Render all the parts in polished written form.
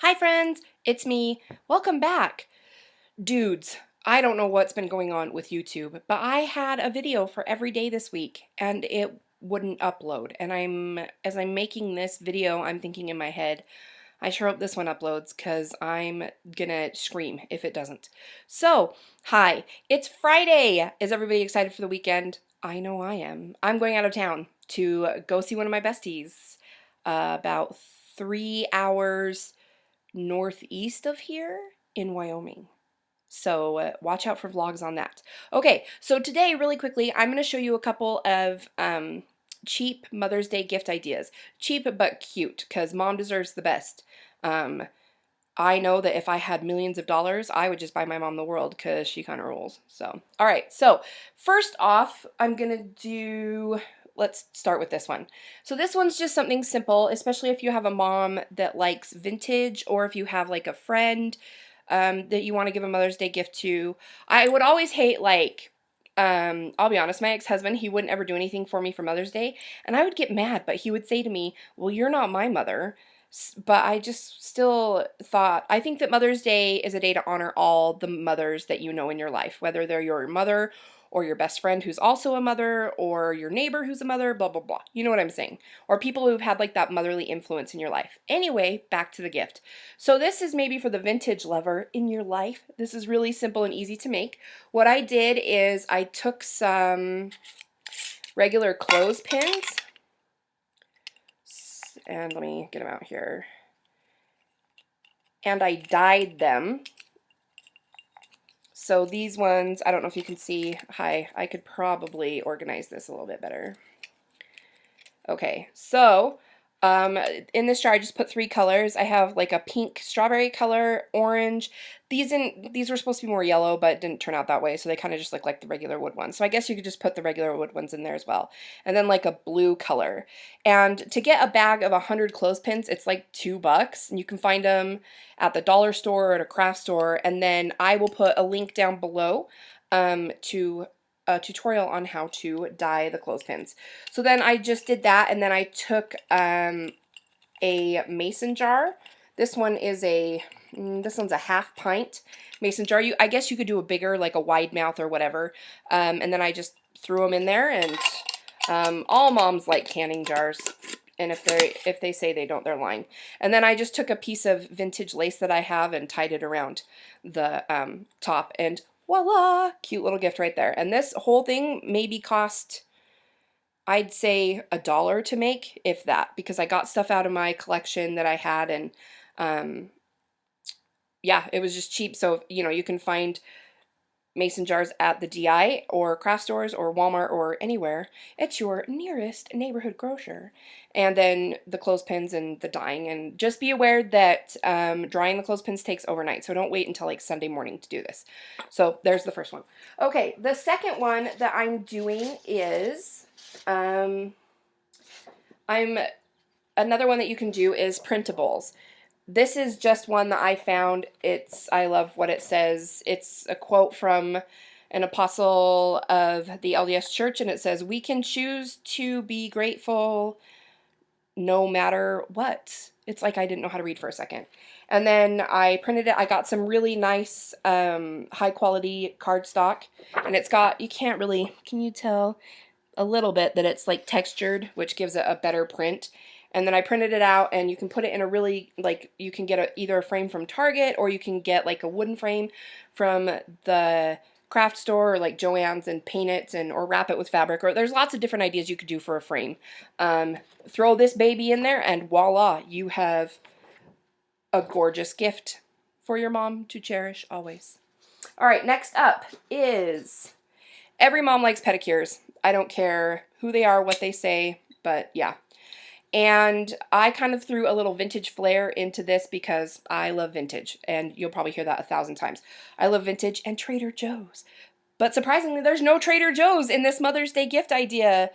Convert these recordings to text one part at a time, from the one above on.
Hi friends, it's me. Welcome back. Dudes, I don't know what's been going on with YouTube, but I had a video for every day this week and it wouldn't upload. And as I'm making this video, I'm thinking in my head, I sure hope this one uploads because I'm gonna scream if it doesn't. So, hi, it's Friday. Is everybody excited for the weekend? I know I am. I'm going out of town to go see one of my besties, about 3 hours northeast of here in Wyoming. So watch out for vlogs on that. Okay, so today, really quickly, I'm going to show you a couple of cheap Mother's Day gift ideas. Cheap but cute, because mom deserves the best. Um, I know that if I had millions of dollars, I would just buy my mom the world because she kind of rules. So, all right. So first off, let's start with this one. So this one's just something simple, especially if you have a mom that likes vintage or if you have like a friend that you want to give a Mother's Day gift to. I would always hate I'll be honest, my ex-husband, he wouldn't ever do anything for me for Mother's Day, and I would get mad, but he would say to me, well, you're not my mother. But I just still thought, I think that Mother's Day is a day to honor all the mothers that you know in your life, whether they're your mother or your best friend who's also a mother or your neighbor who's a mother, blah, blah, blah. You know what I'm saying? Or people who've had like that motherly influence in your life. Anyway, back to the gift. So this is maybe for the vintage lover in your life. This is really simple and easy to make. What I did is I took some regular clothespins, and let me get them out here, and I dyed them. So these ones, I don't know if you can see, hi, I could probably organize this a little bit better. Okay, so in this jar I just put 3 colors. I have like a pink strawberry color, orange. These were supposed to be more yellow, but it didn't turn out that way, so they kind of just look like the regular wood ones. So I guess you could just put the regular wood ones in there as well. And then like a blue color. And to get a bag of 100 clothespins, it's like $2, and you can find them at the dollar store or at a craft store. And then I will put a link down below to a tutorial on how to dye the clothespins. So then I just did that, and then I took a mason jar. This one's a half pint mason jar. I guess you could do a bigger, like a wide mouth or whatever. And then I just threw them in there, and all moms like canning jars. And if they say they don't, they're lying. And then I just took a piece of vintage lace that I have and tied it around the top, and voila, cute little gift right there. And this whole thing maybe cost, I'd say, $1 to make, if that, because I got stuff out of my collection that I had, and yeah, it was just cheap. So, you know, you can find mason jars at the DI or craft stores or Walmart or anywhere. It's your nearest neighborhood grocer. And then the clothespins and the dyeing. And just be aware that drying the clothespins takes overnight. So don't wait until like Sunday morning to do this. So there's the first one. Okay, the second one that I'm doing is another one that you can do is printables. This is just one that I found. I love what it says. It's a quote from an apostle of the LDS Church, and it says, "We can choose to be grateful no matter what." It's like I didn't know how to read for a second. And then I printed it. I got some really nice high quality cardstock, and it's got, can you tell a little bit that it's like textured, which gives it a better print. And then I printed it out, and you can put it in a really, like, you can get either a frame from Target, or you can get like a wooden frame from the craft store or like Joann's and paint it or wrap it with fabric, or there's lots of different ideas you could do for a frame. Throw this baby in there and voila, you have a gorgeous gift for your mom to cherish always. All right, next up is, every mom likes pedicures. I don't care who they are, what they say, but yeah. And I kind of threw a little vintage flair into this because I love vintage, and you'll probably hear that 1,000 times. I love vintage and Trader Joe's. But surprisingly, there's no Trader Joe's in this Mother's Day gift idea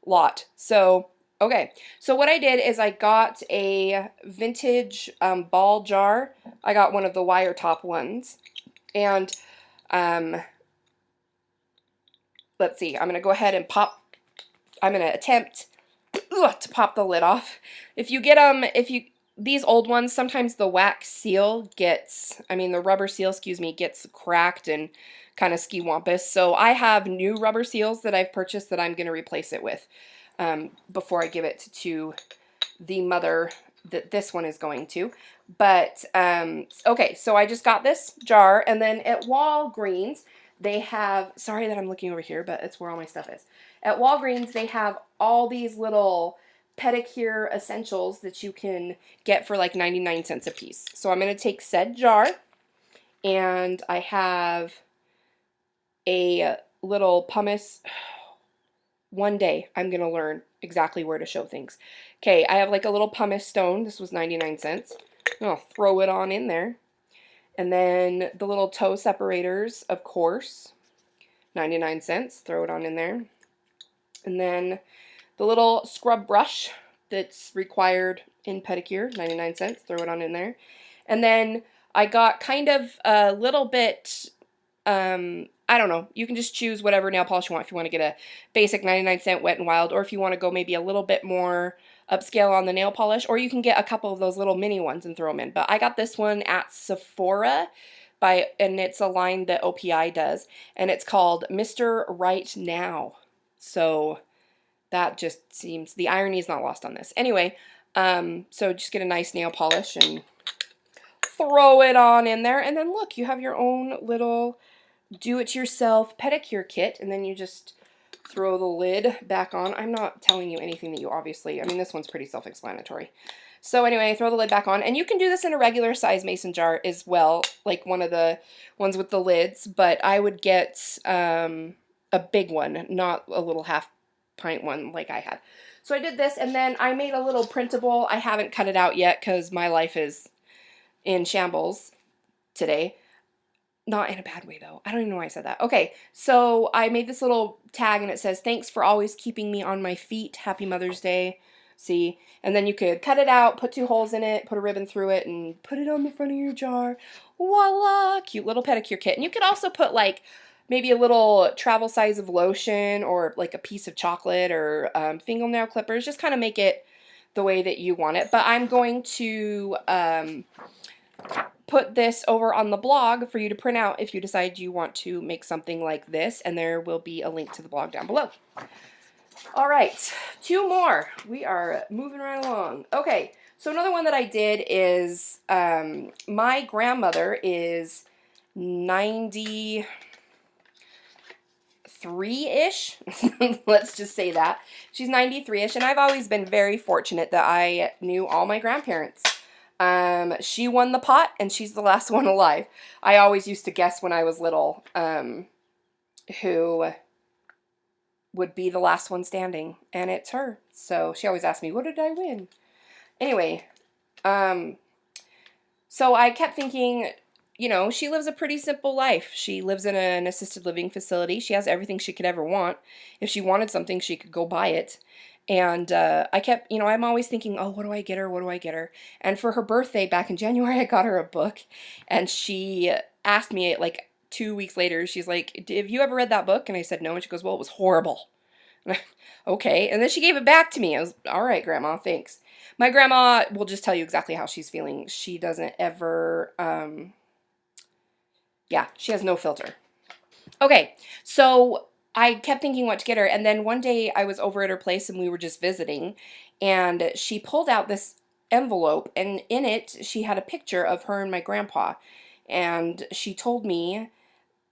lot. So, okay. So what I did is I got a vintage ball jar. I got one of the wire top ones. And let's see. I'm going to go ahead and I'm going to attempt to pop the lid off. If you get these old ones, sometimes the wax seal gets, I mean the rubber seal, excuse me, gets cracked and kind of ski-wampus. So I have new rubber seals that I've purchased that I'm going to replace it with before I give it to the mother that this one is going to. But, okay, so I just got this jar, and then at Walgreens, they have, sorry that I'm looking over here, but it's where all my stuff is. At Walgreens, they have all these little pedicure essentials that you can get for like 99 cents a piece. So I'm going to take said jar, and I have a little pumice. One day I'm going to learn exactly where to show things. Okay, I have like a little pumice stone. This was 99 cents. I'll throw it on in there. And then the little toe separators, of course, 99 cents. Throw it on in there. And then the little scrub brush that's required in pedicure, 99 cents. Throw it on in there. And then I got kind of a little bit, I don't know, you can just choose whatever nail polish you want if you want to get a basic 99-cent Wet n Wild, or if you want to go maybe a little bit more upscale on the nail polish, or you can get a couple of those little mini ones and throw them in. But I got this one at Sephora, and it's a line that OPI does, and it's called Mr. Right Now. So that just seems, the irony is not lost on this. Anyway, so just get a nice nail polish and throw it on in there, and then look, you have your own little do-it-yourself pedicure kit, and then you just throw the lid back on. I'm not telling you anything that you obviously, I mean, this one's pretty self-explanatory. So anyway, throw the lid back on, and you can do this in a regular size mason jar as well, like one of the ones with the lids, but I would get a big one, not a little half-pint one like I had. So I did this, and then I made a little printable. I haven't cut it out yet because my life is in shambles today. Not in a bad way, though. I don't even know why I said that. Okay, so I made this little tag, and it says, "Thanks for always keeping me on my feet. Happy Mother's Day." See? And then you could cut it out, put 2 holes in it, put a ribbon through it, and put it on the front of your jar. Voila! Cute little pedicure kit. And you could also put, like, maybe a little travel size of lotion, or, like, a piece of chocolate, or fingernail clippers. Just kind of make it the way that you want it. But I'm going to put this over on the blog for you to print out if you decide you want to make something like this, and there will be a link to the blog down below. All right, 2 more. We are moving right along. Okay, so another one that I did is my grandmother is 93-ish. Let's just say that. She's 93-ish, and I've always been very fortunate that I knew all my grandparents. She won the pot, and she's the last one alive. I always used to guess when I was little, who would be the last one standing, and it's her. So she always asked me, what did I win? Anyway, so I kept thinking, you know, she lives a pretty simple life. She lives in an assisted living facility. She has everything she could ever want. If she wanted something, she could go buy it. And I kept, you know, I'm always thinking, oh, what do I get her? What do I get her? And for her birthday back in January, I got her a book. And she asked me, like, 2 weeks later, she's like, have you ever read that book? And I said, no. And she goes, well, it was horrible. Okay. And then she gave it back to me. I was, all right, Grandma, thanks. My grandma will just tell you exactly how she's feeling. She doesn't ever, yeah, she has no filter. Okay, so I kept thinking what to get her, and then one day I was over at her place and we were just visiting, and she pulled out this envelope, and in it she had a picture of her and my grandpa, and she told me,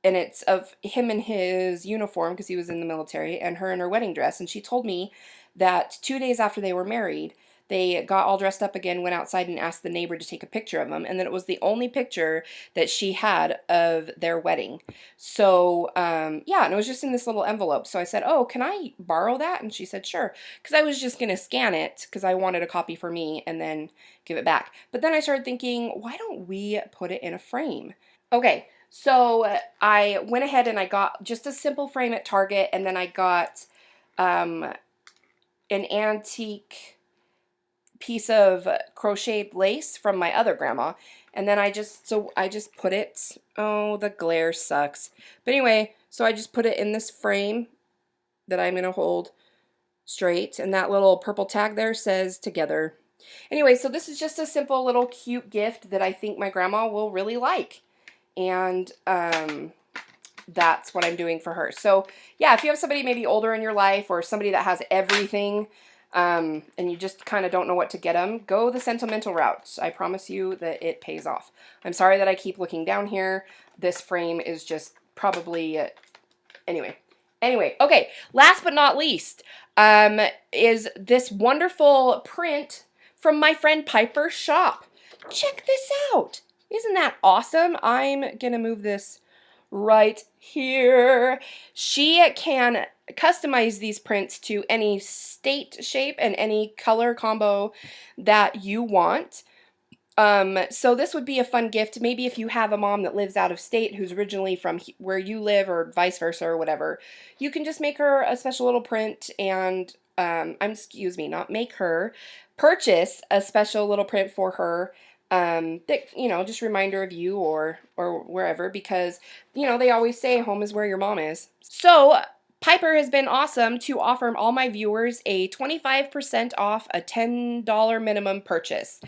and it's of him in his uniform because he was in the military, and her in her wedding dress, and she told me that 2 days after they were married, they got all dressed up again, went outside and asked the neighbor to take a picture of them, and that it was the only picture that she had of their wedding. So, yeah, and it was just in this little envelope. So I said, oh, can I borrow that? And she said, sure, because I was just going to scan it because I wanted a copy for me and then give it back. But then I started thinking, why don't we put it in a frame? Okay, so I went ahead and I got just a simple frame at Target, and then I got an antique piece of crocheted lace from my other grandma, and then I just put it, oh, the glare sucks, but anyway, so I just put it in this frame that I'm gonna hold straight, and that little purple tag there says together, Anyway, so this is just a simple little cute gift that I think my grandma will really like. And that's what I'm doing for her. So yeah, if you have somebody maybe older in your life or somebody that has everything and you just kind of don't know what to get them, go the sentimental route. I promise you that it pays off. I'm sorry that I keep looking down here. This frame is just probably, anyway, okay, last but not least is this wonderful print from my friend Piper's shop. Check this out. Isn't that awesome? I'm gonna move this right here. She can customize these prints to any state shape and any color combo that you want. So this would be a fun gift. Maybe if you have a mom that lives out of state who's originally from where you live or vice versa or whatever, you can just make her a special little print and, not make her, purchase a special little print for her that, just reminder of you or wherever, because, they always say home is where your mom is. So Piper has been awesome to offer all my viewers a 25% off a $10 minimum purchase.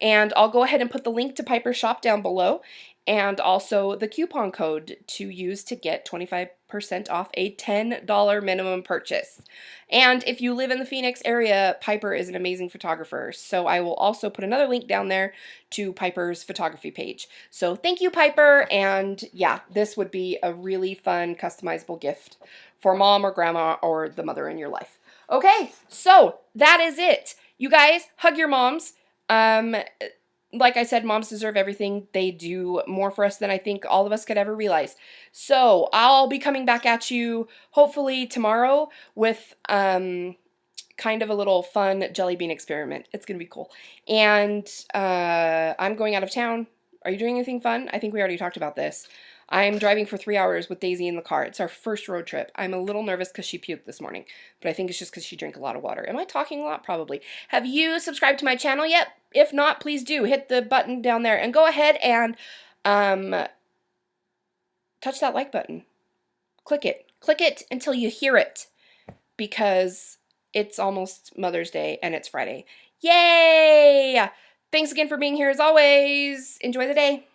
And I'll go ahead and put the link to Piper's shop down below and also the coupon code to use to get 25% off a $10 minimum purchase. And if you live in the Phoenix area, Piper is an amazing photographer. So I will also put another link down there to Piper's photography page. So thank you, Piper. And yeah, this would be a really fun customizable gift for mom or grandma or the mother in your life. Okay, so that is it. You guys, hug your moms. Like I said, moms deserve everything. They do more for us than I think all of us could ever realize. So I'll be coming back at you hopefully tomorrow with kind of a little fun jelly bean experiment. It's going to be cool. And I'm going out of town. Are you doing anything fun? I think we already talked about this. I'm driving for 3 hours with Daisy in the car. It's our first road trip. I'm a little nervous because she puked this morning, but I think it's just because she drank a lot of water. Am I talking a lot? Probably. Have you subscribed to my channel yet? If not, please do. Hit the button down there and go ahead and touch that like button. Click it. Click it until you hear it, because it's almost Mother's Day and it's Friday. Yay! Thanks again for being here as always. Enjoy the day.